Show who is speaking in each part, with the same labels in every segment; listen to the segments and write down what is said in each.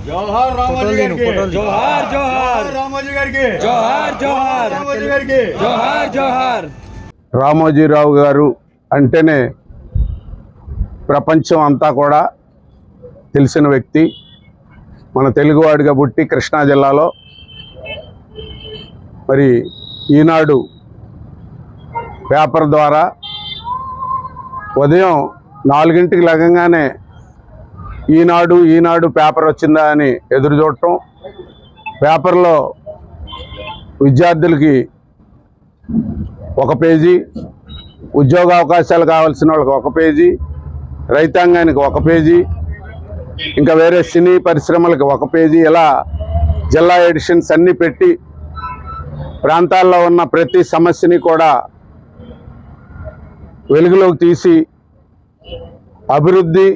Speaker 1: జోహార్ రామోజీ గారికి
Speaker 2: జోహార్ జోహార్
Speaker 1: రామోజీ గారికి
Speaker 2: జోహార్ జోహార్
Speaker 1: రామోజీ గారికి
Speaker 2: జోహార్ జోహార్.
Speaker 3: రామోజీరావు గారు అంటేనే ప్రపంచం అంతా కూడా తెలిసిన వ్యక్తి. మన తెలుగువాడిగా పుట్టి కృష్ణా జిల్లాలో మరి ఈనాడు పేపర్ ద్వారా ఉదయం 4 లెగంగానే ఈనాడు పేపర్ వచ్చిందా అని ఎదురు చూడటం, పేపర్లో విద్యార్థులకి 1 పేజీ, ఉద్యోగ అవకాశాలు కావాల్సిన వాళ్ళకి 1 పేజీ, రైతాంగానికి 1 పేజీ, ఇంకా వేరే సినీ పరిశ్రమలకు 1 పేజీ, ఇలా జిల్లా ఎడిషన్స్ అన్నీ పెట్టి ప్రాంతాల్లో ఉన్న ప్రతి సమస్యని కూడా వెలుగులోకి తీసి అభివృద్ధి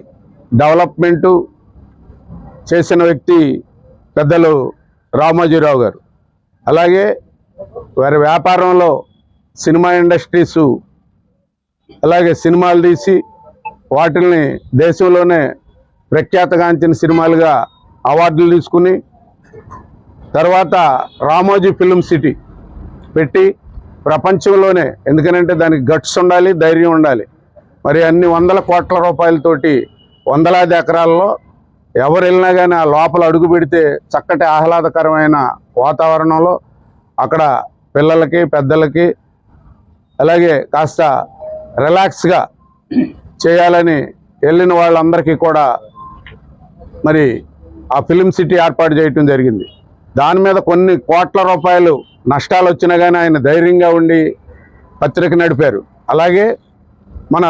Speaker 3: డెవలప్మెంటు చేసిన వ్యక్తి పెద్దలు రామోజీరావు గారు. అలాగే వారి వ్యాపారంలో సినిమా ఇండస్ట్రీసు, అలాగే సినిమాలు తీసి వాటిల్ని దేశంలోనే ప్రఖ్యాతగాంచిన సినిమాలుగా అవార్డులు తీసుకుని తర్వాత రామోజీ ఫిల్మ్ సిటీ పెట్టి ప్రపంచంలోనే, ఎందుకనంటే దానికి గట్స్ ఉండాలి, ధైర్యం ఉండాలి, మరి అన్ని 100 కోట్ల రూపాయలతోటి 100 ఎకరాల్లో ఎవరు వెళ్ళినా కానీ ఆ లోపల అడుగు పెడితే చక్కటి ఆహ్లాదకరమైన వాతావరణంలో అక్కడ పిల్లలకి పెద్దలకి అలాగే కాస్త రిలాక్స్గా చేయాలని వెళ్ళిన వాళ్ళందరికీ కూడా మరి ఆ ఫిల్మ్ సిటీ ఏర్పాటు చేయటం జరిగింది. దాని మీద కొన్ని కోట్ల రూపాయలు నష్టాలు వచ్చినా కానీ ఆయన ధైర్యంగా ఉండి పత్రిక నడిపారు. అలాగే మన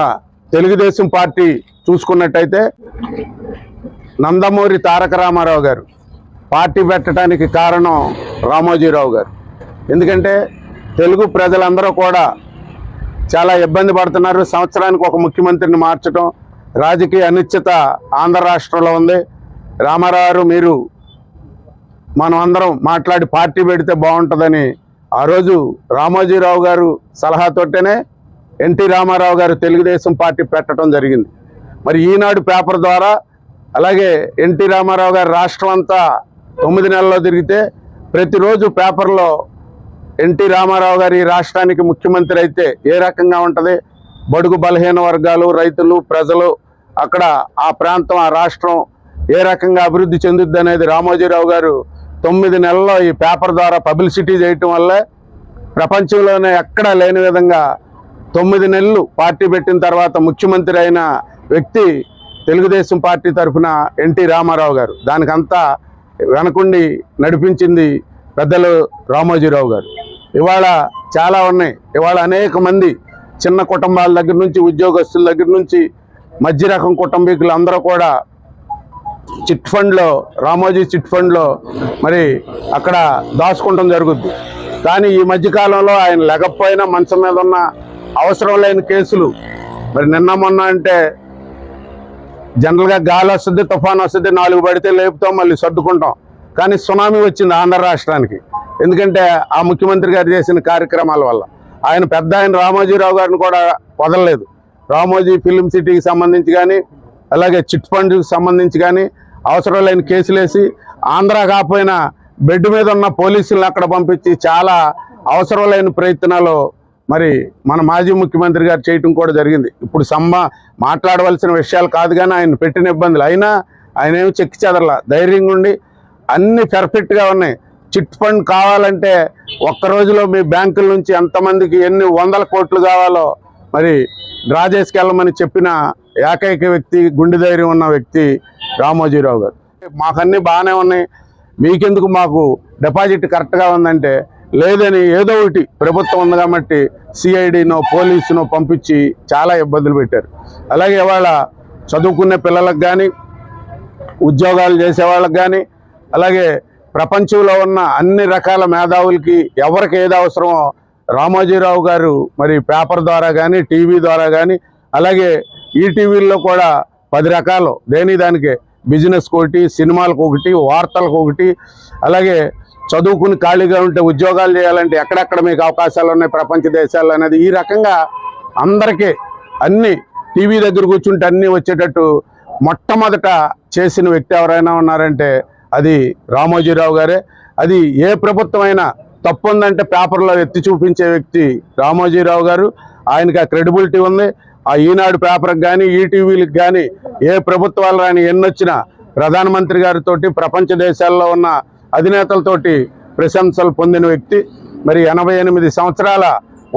Speaker 3: తెలుగుదేశం పార్టీ చూసుకున్నట్టయితే నందమూరి తారక రామారావు గారు పార్టీ పెట్టడానికి కారణం రామోజీరావు గారు. ఎందుకంటే తెలుగు ప్రజలందరూ కూడా చాలా ఇబ్బంది పడుతున్నారు. సంవత్సరానికి ఒక ముఖ్యమంత్రిని మార్చడం, రాజకీయ అనిశ్చిత ఆంధ్ర రాష్ట్రంలో ఉంది. రామారావు గారు, మీరు మనం అందరం మాట్లాడి పార్టీ పెడితే బాగుంటుందని ఆ రోజు రామోజీరావు గారు సలహాతోటేనే ఎన్టీ రామారావు గారు తెలుగుదేశం పార్టీ పెట్టడం జరిగింది. మరి ఈనాడు పేపర్ ద్వారా అలాగే ఎన్టీ రామారావు గారు రాష్ట్రం అంతా 9 నెలల్లో తిరిగితే ప్రతిరోజు పేపర్లో ఎన్టీ రామారావు గారు ఈ రాష్ట్రానికి ముఖ్యమంత్రి అయితే ఏ రకంగా ఉంటుంది, బడుగు బలహీన వర్గాలు, రైతులు, ప్రజలు, అక్కడ ఆ ప్రాంతం, ఆ రాష్ట్రం ఏ రకంగా అభివృద్ధి చెందుద్ది అనేది రామోజీరావు గారు 9 నెలల్లో ఈ పేపర్ ద్వారా పబ్లిసిటీ చేయటం వల్లే ప్రపంచంలోనే ఎక్కడా లేని విధంగా 9 నెలలు పార్టీ పెట్టిన తర్వాత ముఖ్యమంత్రి అయిన వ్యక్తి తెలుగుదేశం పార్టీ తరఫున ఎన్టీ రామారావు గారు. దానికంతా వెనకుండి నడిపించింది పెద్దలు రామోజీరావు గారు. ఇవాళ చాలా ఉన్నాయి. ఇవాళ అనేక మంది చిన్న కుటుంబాల దగ్గర నుంచి, ఉద్యోగస్తుల దగ్గర నుంచి మధ్య రకం కుటుంబీకులు అందరూ కూడా చిట్ ఫండ్లో, రామోజీ చిట్ ఫండ్లో మరి అక్కడ దాచుకోవడం జరుగుద్ది. కానీ ఈ మధ్యకాలంలో ఆయన లెగకపోయినా మంచం మీద ఉన్న అవసరం లేని కేసులు, మరి నిన్న మొన్న అంటే జనరల్గా గాలి వస్తుంది, తుఫాను వస్తుంది, 4 పడితే లేపుతాం, మళ్ళీ సర్దుకుంటాం. కానీ సునామీ వచ్చింది ఆంధ్ర రాష్ట్రానికి. ఎందుకంటే ఆ ముఖ్యమంత్రి గారు చేసిన కార్యక్రమాల వల్ల. ఆయన రామోజీరావు గారిని కూడా వదలలేదు. రామోజీ ఫిల్మ్ సిటీకి సంబంధించి కానీ అలాగే చిట్ ఫండ్కి సంబంధించి కానీ అవసరం లేని కేసులేసి ఆంధ్ర కాకపోయినా బెడ్ మీద ఉన్న పోలీసులను అక్కడ పంపించి చాలా అవసరం లేని ప్రయత్నాలు మరి మన మాజీ ముఖ్యమంత్రి గారు చేయటం కూడా జరిగింది. ఇప్పుడు మాట్లాడవలసిన విషయాలు కాదు కానీ ఆయన పెట్టిన ఇబ్బందులు అయినా ఆయన ఏమి చెక్కి చెదరలా, ధైర్యంగా ఉండి అన్నీ పర్ఫెక్ట్గా ఉన్నాయి. చిట్ ఫండ్ కావాలంటే ఒక్క రోజులో మీ బ్యాంకుల నుంచి ఎంతమందికి ఎన్ని 100 కోట్లు కావాలో మరి డ్రా చేసుకెళ్ళమని చెప్పిన ఏకైక వ్యక్తి, గుండె ధైర్యం ఉన్న వ్యక్తి రామోజీరావు గారు. మాకన్నీ బాగానే ఉన్నాయి, మీకెందుకు, మాకు డిపాజిట్ కరెక్ట్గా ఉందంటే లేదని ఏదో ఒకటి ప్రభుత్వం ఉంది కాబట్టి సిఐడినో పోలీసునో పంపించి చాలా ఇబ్బందులు పెట్టారు. అలాగే ఇవాళ చదువుకునే పిల్లలకు కానీ, ఉద్యోగాలు చేసే వాళ్ళకి కానీ, అలాగే ప్రపంచంలో ఉన్న అన్ని రకాల మేధావులకి ఎవరికి ఏది అవసరమో రామోజీరావు గారు మరి పేపర్ ద్వారా కానీ, టీవీ ద్వారా కానీ, అలాగే ఈ టీవీల్లో కూడా 10 రకాలు, దానికే బిజినెస్కి ఒకటి, సినిమాలకు ఒకటి, వార్తలకు ఒకటి, అలాగే చదువుకుని ఖాళీగా ఉంటే ఉద్యోగాలు చేయాలంటే ఎక్కడెక్కడ మీకు అవకాశాలు ఉన్నాయి ప్రపంచ దేశాల్లో అనేది ఈ రకంగా అందరికీ అన్ని టీవీ దగ్గర కూర్చుంటే అన్నీ వచ్చేటట్టు మొట్టమొదట చేసిన వ్యక్తి ఎవరైనా ఉన్నారంటే అది రామోజీరావు గారే. అది ఏ ప్రభుత్వమైనా తప్పు ఉందంటే పేపర్లో ఎత్తి చూపించే వ్యక్తి రామోజీరావు గారు. ఆయనకి ఆ క్రెడిబిలిటీ ఉంది. ఆ ఈనాడు పేపర్కి కానీ ఈటీవీలకు కానీ ఏ ప్రభుత్వాలు రాని ఎన్నొచ్చినా ప్రధానమంత్రి గారితో ప్రపంచ దేశాల్లో ఉన్న అధినేతలతోటి ప్రశంసలు పొందిన వ్యక్తి. మరి 88 సంవత్సరాల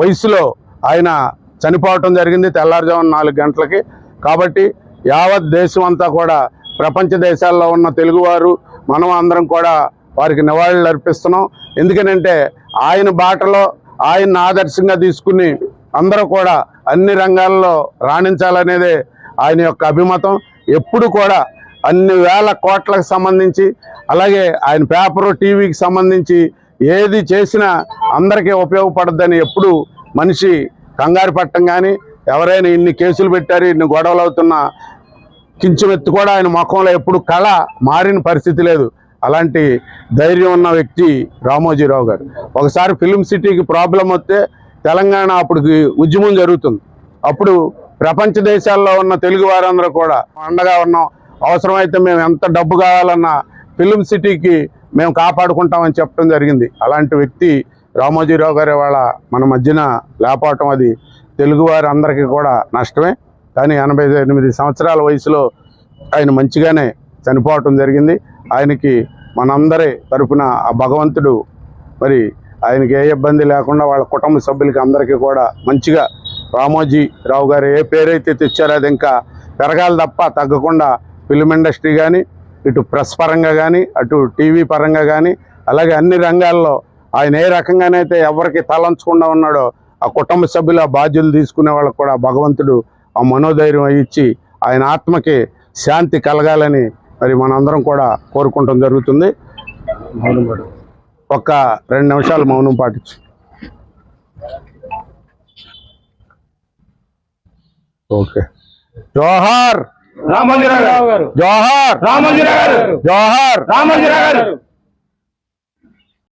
Speaker 3: వయసులో ఆయన చనిపోవటం జరిగింది తెల్లారుజామున 4 గంటలకి. కాబట్టి యావత్ దేశం అంతా కూడా ప్రపంచ దేశాల్లో ఉన్న తెలుగువారు మనం అందరం కూడా వారికి నివాళులు అర్పిస్తున్నాం. ఎందుకనంటే ఆయన బాటలో ఆయన్ని ఆదర్శంగా తీసుకుని అందరూ కూడా అన్ని రంగాల్లో రాణించాలనేదే ఆయన యొక్క అభిమతం. ఎప్పుడు కూడా అన్ని వేల కోట్లకు సంబంధించి, అలాగే ఆయన పేపరు టీవీకి సంబంధించి ఏది చేసినా అందరికీ ఉపయోగపడద్దని ఎప్పుడు మనిషి కంగారు పట్టం కానీ, ఎవరైనా ఇన్ని కేసులు పెట్టారు, ఇన్ని గొడవలు అవుతున్నా కించెమెత్తు కూడా ఆయన ముఖంలో ఎప్పుడు కళ మారిన పరిస్థితి లేదు. అలాంటి ధైర్యం ఉన్న వ్యక్తి రామోజీరావు గారు. ఒకసారి ఫిలిం సిటీకి ప్రాబ్లం వస్తే తెలంగాణ అప్పటికి ఉద్యమం జరుగుతుంది. అప్పుడు ప్రపంచ దేశాల్లో ఉన్న తెలుగు వారందరూ కూడా అండగా ఉన్నాం. అవసరమైతే మేము ఎంత డబ్బు కావాలన్నా ఫిలిం సిటీకి మేము కాపాడుకుంటామని చెప్పడం జరిగింది. అలాంటి వ్యక్తి రామోజీరావు గారి వాళ్ళ మన మధ్యన లేకపోవటం అది తెలుగువారి అందరికీ కూడా నష్టమే. కానీ 88 సంవత్సరాల వయసులో ఆయన మంచిగానే చనిపోవటం జరిగింది. ఆయనకి మనందరి తరపున ఆ భగవంతుడు మరి ఆయనకి ఏ ఇబ్బంది లేకుండా వాళ్ళ కుటుంబ సభ్యులకి అందరికీ కూడా మంచిగా రామోజీరావు గారు ఏ పేరైతే తెచ్చారో అది ఇంకా పెరగాలి తప్ప తగ్గకుండా ఫిలిం ఇండస్ట్రీ కానీ, ఇటు ప్రెస్ పరంగా కానీ, అటు టీవీ పరంగా కానీ, అలాగే అన్ని రంగాల్లో ఆయన ఏ రకంగానైతే ఎవరికి తలంచకుండా ఉన్నాడో ఆ కుటుంబ సభ్యులు ఆ బాధ్యతలు తీసుకునే వాళ్ళకు కూడా భగవంతుడు ఆ మనోధైర్యం ఇచ్చి ఆయన ఆత్మకి శాంతి కలగాలని మరి మనందరం కూడా కోరుకుంటాం జరుగుతుంది. ఒక్క 2 నిమిషాలు మౌనం పాటించు. ఓకే. జోహార్
Speaker 2: రామోజీరావు గారు.
Speaker 3: జోహార్
Speaker 2: రామోజీరావు గారు.
Speaker 3: జోహార్
Speaker 2: రామోజీరావు గారు.